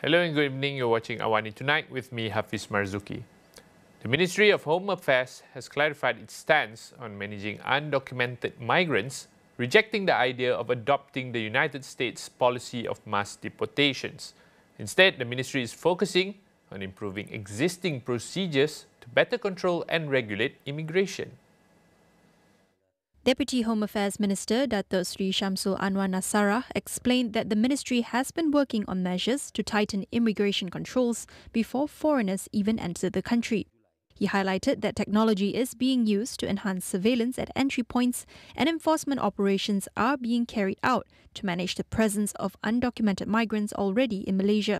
Hello and good evening. You're watching AWANI Tonight with me, Hafiz Marzukhi. The Ministry of Home Affairs has clarified its stance on managing undocumented migrants, rejecting the idea of adopting the United States policy of mass deportations. Instead, the ministry is focusing on improving existing procedures to better control and regulate immigration. Deputy Home Affairs Minister Datuk Sri Shamsul Anwar Nasara explained that the ministry has been working on measures to tighten immigration controls before foreigners even enter the country. He highlighted that technology is being used to enhance surveillance at entry points and enforcement operations are being carried out to manage the presence of undocumented migrants already in Malaysia.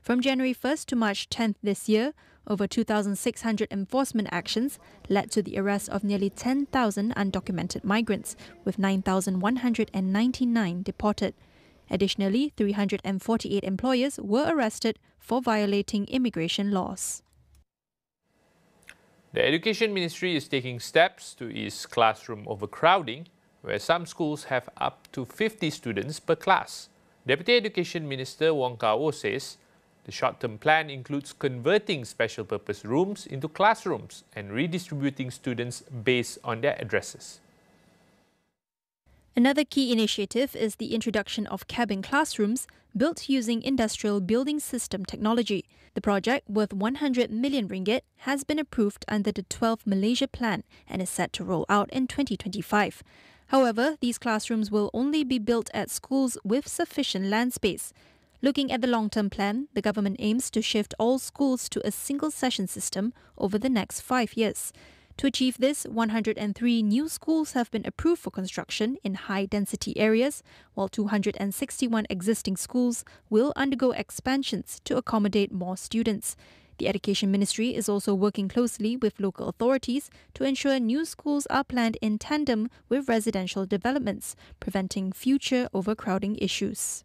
From January 1st to March 10th this year, over 2,600 enforcement actions led to the arrest of nearly 10,000 undocumented migrants, with 9,199 deported. Additionally, 348 employers were arrested for violating immigration laws. The Education Ministry is taking steps to ease classroom overcrowding, where some schools have up to 50 students per class. Deputy Education Minister Wong Kah-Oh says the short-term plan includes converting special-purpose rooms into classrooms and redistributing students based on their addresses. Another key initiative is the introduction of cabin classrooms built using industrial building system technology. The project, worth 100 million ringgit, has been approved under the 12 Malaysia Plan and is set to roll out in 2025. However, these classrooms will only be built at schools with sufficient land space. Looking at the long-term plan, the government aims to shift all schools to a single-session system over the next 5 years. To achieve this, 103 new schools have been approved for construction in high-density areas, while 261 existing schools will undergo expansions to accommodate more students. The Education Ministry is also working closely with local authorities to ensure new schools are planned in tandem with residential developments, preventing future overcrowding issues.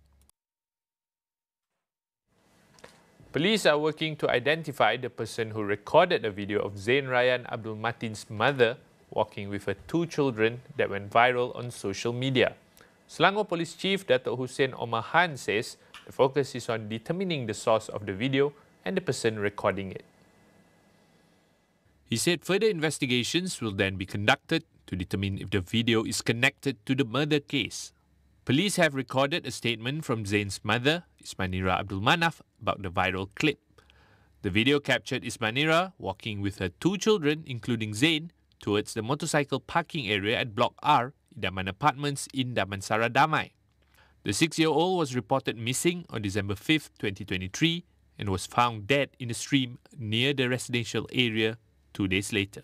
Police are working to identify the person who recorded a video of Zain Rayyan Abdul Matin's mother walking with her 2 children that went viral on social media. Selangor Police Chief Datuk Hussein Omar Han says the focus is on determining the source of the video and the person recording it. He said further investigations will then be conducted to determine if the video is connected to the murder case. Police have recorded a statement from Zain's mother, Ismanira Abdul Manaf, about the viral clip. The video captured Ismanira walking with her 2 children, including Zain, towards the motorcycle parking area at Block R, Idaman Apartments in Damansara Damai. The 6-year-old was reported missing on December 5, 2023 and was found dead in a stream near the residential area 2 days later.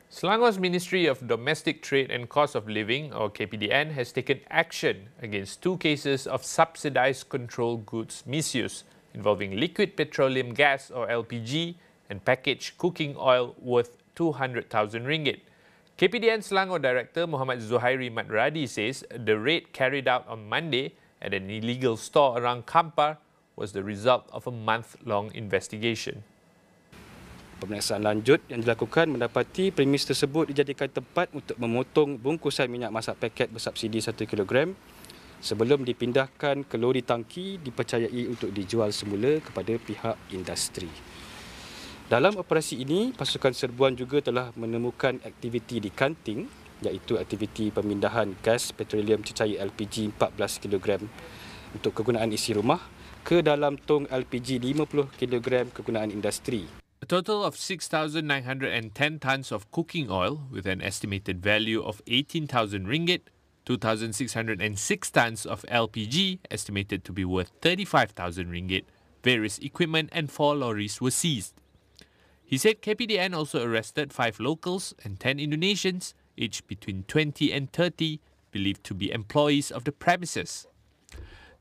Selangor's Ministry of Domestic Trade and Cost of Living, or KPDN, has taken action against 2 cases of subsidised controlled goods misuse involving liquid petroleum gas, or LPG, and packaged cooking oil worth 200,000 ringgit. KPDN Selangor Director Muhammad Zuhairi Matradi says the raid carried out on Monday at an illegal store around Kampar was the result of a month-long investigation. Pemeriksaan lanjut yang dilakukan mendapati premis tersebut dijadikan tempat untuk memotong bungkusan minyak masak paket bersubsidi 1 kg sebelum dipindahkan ke lori tangki dipercayai untuk dijual semula kepada pihak industri. Dalam operasi ini, pasukan serbuan juga telah menemukan aktiviti di kanting, iaitu aktiviti pemindahan gas petroleum cecair LPG 14 kg untuk kegunaan isi rumah ke dalam tong LPG 50 kg kegunaan industri. A total of 6,910 tons of cooking oil with an estimated value of 18,000 ringgit, 2,606 tons of LPG estimated to be worth 35,000 ringgit, various equipment and 4 lorries were seized. He said KPDN also arrested 5 locals and 10 Indonesians, aged between 20 and 30, believed to be employees of the premises.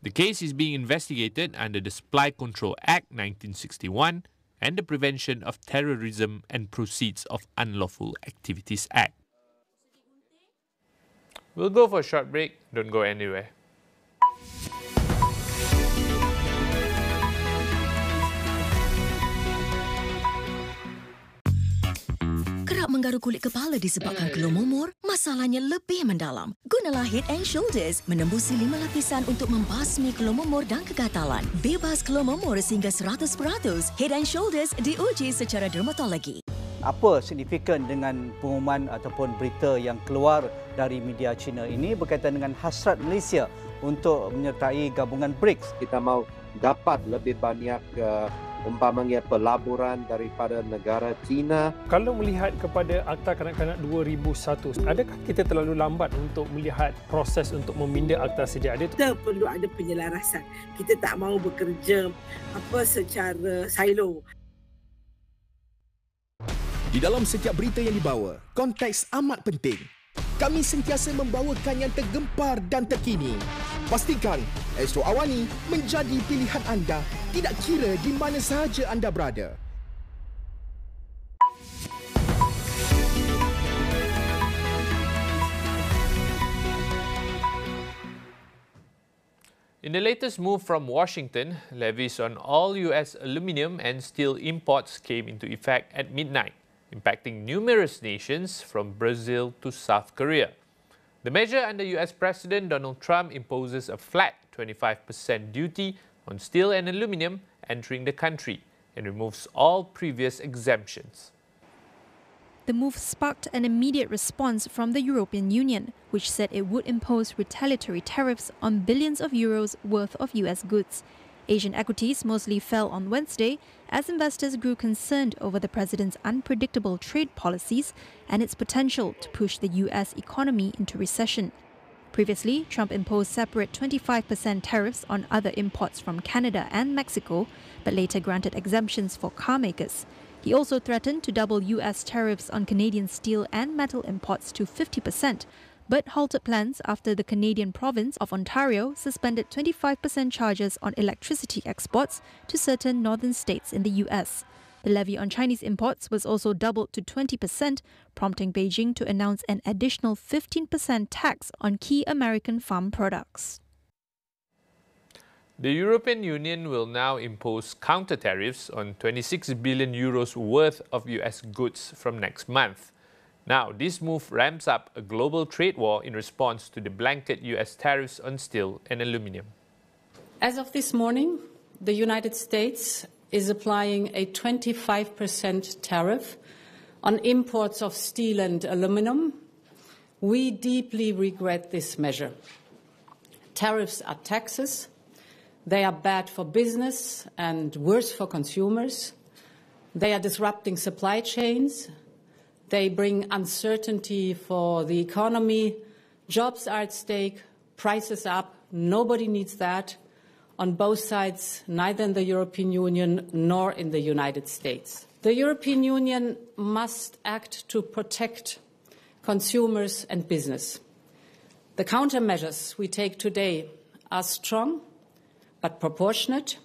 The case is being investigated under the Supply Control Act 1961 and the Prevention of Terrorism and Proceeds of Unlawful Activities Act. We'll go for a short break. Don't go anywhere. Kerap menggaru kulit kepala disebabkan kelomomor, masalahnya lebih mendalam. Gunalah Head and Shoulders menembusi 5 lapisan untuk membasmi kelomomor dan kegatalan. Bebas kelomomor sehingga 100%. Head and Shoulders diuji secara dermatologi. Apa signifikan dengan pengumuman ataupun berita yang keluar dari media China ini berkaitan dengan hasrat Malaysia untuk menyertai gabungan BRICS? Kita mahu dapat lebih banyak umpamanya pelaburan daripada negara China. Kalau melihat kepada Akta Kanak-Kanak 2001, adakah kita terlalu lambat untuk melihat proses untuk meminda akta sedia ada? Kita perlu ada penyelarasan. Kita tak mahu bekerja secara silo. Di dalam setiap berita yang dibawa, konteks amat penting. Kami sentiasa membawakan yang tergempar dan terkini. Pastikan Astro AWANI menjadi pilihan anda, tidak kira di mana sahaja anda berada. In the latest move from Washington, levies on all US aluminium and steel imports came into effect at midnight, impacting numerous nations from Brazil to South Korea. The measure under US President Donald Trump imposes a flat 25% duty on steel and aluminium entering the country and removes all previous exemptions. The move sparked an immediate response from the European Union, which said it would impose retaliatory tariffs on billions of euros worth of US goods. Asian equities mostly fell on Wednesday as investors grew concerned over the president's unpredictable trade policies and its potential to push the US economy into recession. Previously, Trump imposed separate 25% tariffs on other imports from Canada and Mexico, but later granted exemptions for car makers. He also threatened to double US tariffs on Canadian steel and metal imports to 50%, but halted plans after the Canadian province of Ontario suspended 25% charges on electricity exports to certain northern states in the US. The levy on Chinese imports was also doubled to 20%, prompting Beijing to announce an additional 15% tax on key American farm products. The European Union will now impose counter tariffs on 26 billion euros worth of US goods from next month. Now, this move ramps up a global trade war in response to the blanket US tariffs on steel and aluminium. As of this morning, the United States is applying a 25% tariff on imports of steel and aluminium. We deeply regret this measure. Tariffs are taxes. They are bad for business and worse for consumers. They are disrupting supply chains. They bring uncertainty for the economy. Jobs are at stake, prices up. Nobody needs that on both sides, neither in the European Union nor in the United States. The European Union must act to protect consumers and business. The countermeasures we take today are strong but proportionate.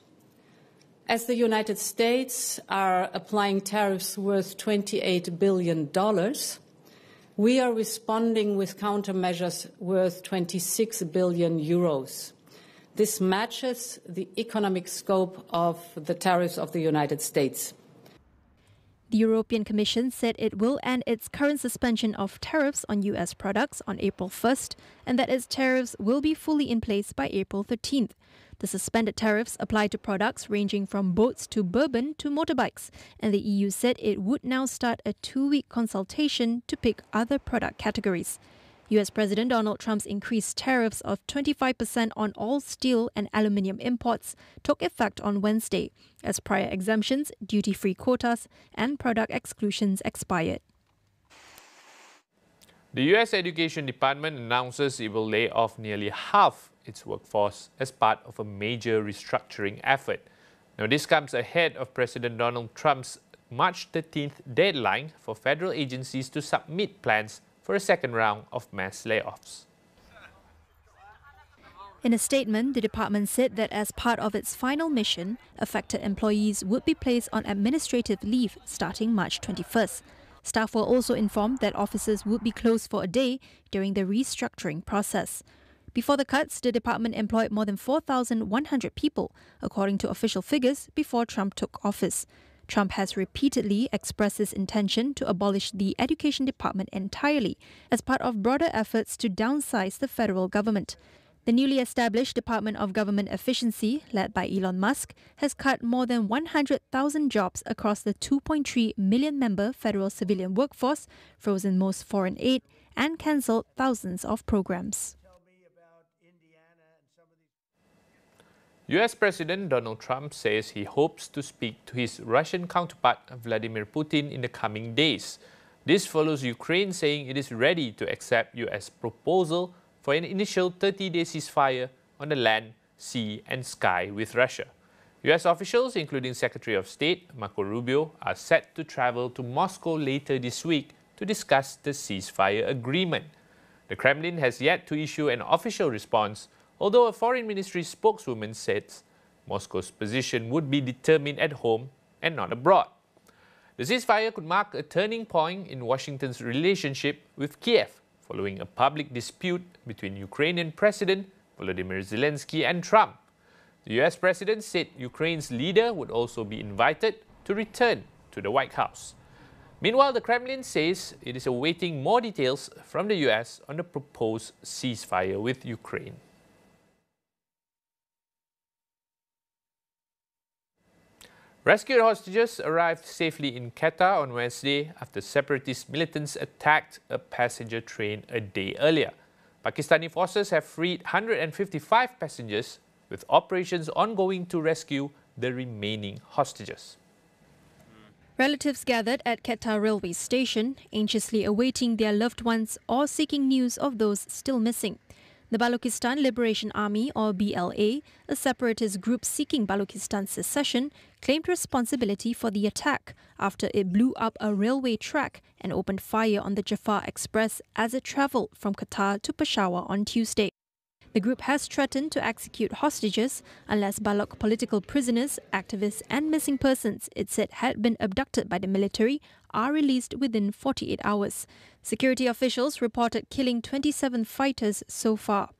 As the United States are applying tariffs worth $28 billion, we are responding with countermeasures worth 26 billion euros. This matches the economic scope of the tariffs of the United States. The European Commission said it will end its current suspension of tariffs on US products on April 1st and that its tariffs will be fully in place by April 13th. The suspended tariffs apply to products ranging from boats to bourbon to motorbikes, and the EU said it would now start a 2-week consultation to pick other product categories. US President Donald Trump's increased tariffs of 25% on all steel and aluminium imports took effect on Wednesday, as prior exemptions, duty-free quotas, and product exclusions expired. The US Education Department announces it will lay off nearly half its workforce as part of a major restructuring effort. Now, this comes ahead of President Donald Trump's March 13th deadline for federal agencies to submit plans for a second round of mass layoffs. In a statement, the department said that as part of its final mission, affected employees would be placed on administrative leave starting March 21st. Staff were also informed that offices would be closed for a day during the restructuring process. Before the cuts, the department employed more than 4,100 people, according to official figures, before Trump took office. Trump has repeatedly expressed his intention to abolish the education department entirely as part of broader efforts to downsize the federal government. The newly established Department of Government Efficiency, led by Elon Musk, has cut more than 100,000 jobs across the 2.3 million-member federal civilian workforce, frozen most foreign aid, and cancelled thousands of programs. US President Donald Trump says he hopes to speak to his Russian counterpart Vladimir Putin in the coming days. This follows Ukraine saying it is ready to accept US proposal for an initial 30-day ceasefire on the land, sea and sky with Russia. US officials, including Secretary of State Marco Rubio, are set to travel to Moscow later this week to discuss the ceasefire agreement. The Kremlin has yet to issue an official response, although a foreign ministry spokeswoman said Moscow's position would be determined at home and not abroad. The ceasefire could mark a turning point in Washington's relationship with Kiev, following a public dispute between Ukrainian President Volodymyr Zelensky and Trump. The US President said Ukraine's leader would also be invited to return to the White House. Meanwhile, the Kremlin says it is awaiting more details from the US on the proposed ceasefire with Ukraine. Rescued hostages arrived safely in Qatar on Wednesday after separatist militants attacked a passenger train a day earlier. Pakistani forces have freed 155 passengers, with operations ongoing to rescue the remaining hostages. Relatives gathered at Qatar railway station, anxiously awaiting their loved ones or seeking news of those still missing. The Balochistan Liberation Army, or BLA, a separatist group seeking Balochistan's secession, claimed responsibility for the attack after it blew up a railway track and opened fire on the Jafar Express as it travelled from Qatar to Peshawar on Tuesday. The group has threatened to execute hostages unless Baloch political prisoners, activists and missing persons it said had been abducted by the military are released within 48 hours. Security officials reported killing 27 fighters so far.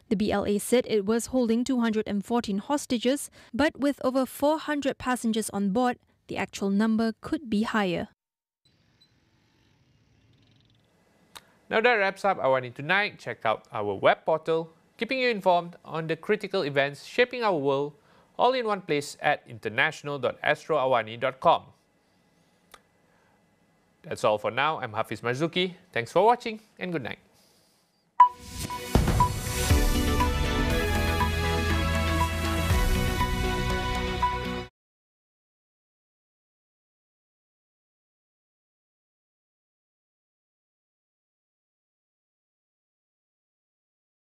The BLA said it was holding 214 hostages, but with over 400 passengers on board, the actual number could be higher. Now that wraps up AWANI Tonight. Check out our web portal, keeping you informed on the critical events shaping our world, all in one place at international.astroawani.com. That's all for now. I'm Hafiz Marzukhi. Thanks for watching and good night.